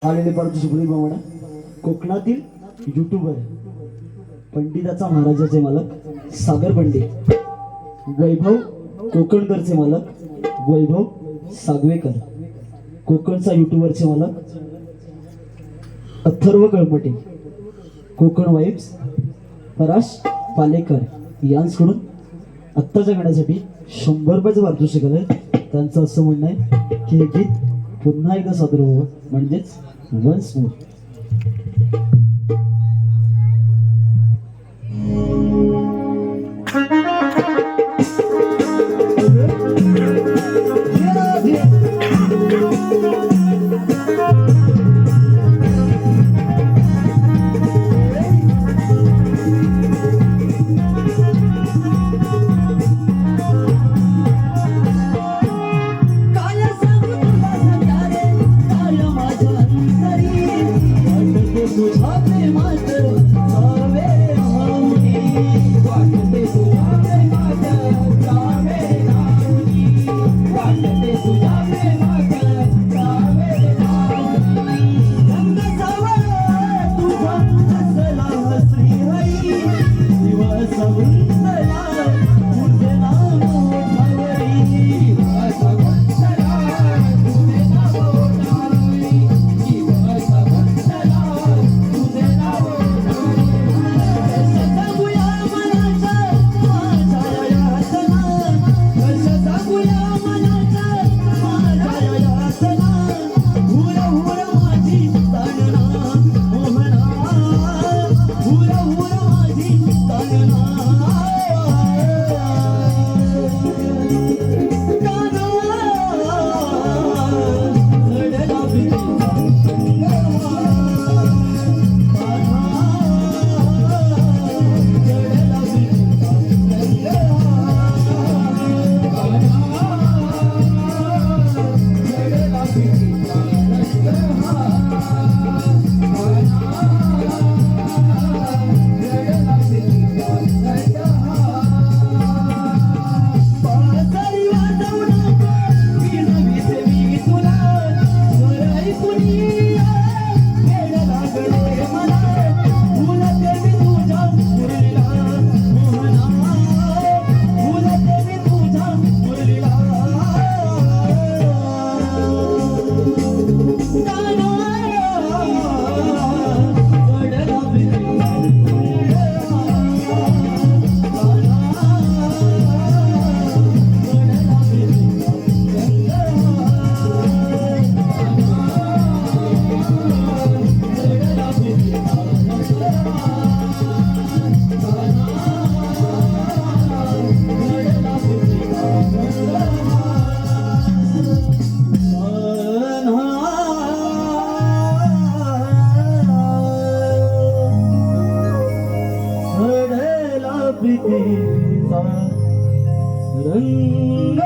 आलेले परंतु सुखदेव बावडा कोकणातील युट्यूबर पंडिताचा महाराजाचे मालक सागर पंडित वैभव कोकणकरचे मालक वैभव सागवेकर कोकणचा युट्यूबरचे मालक अथर्व कळमटे कोकण वाईब्स पराश पालेकर यांच्याकडून आत्ताच्या गाण्यासाठी 100 रुपयाचं पारितोषिक आलंय. त्यांचं असं म्हणणं आहे की हे गीत पुन्हा एकदा सादर व्हावं म्हणजेच वन्स मोर. रंग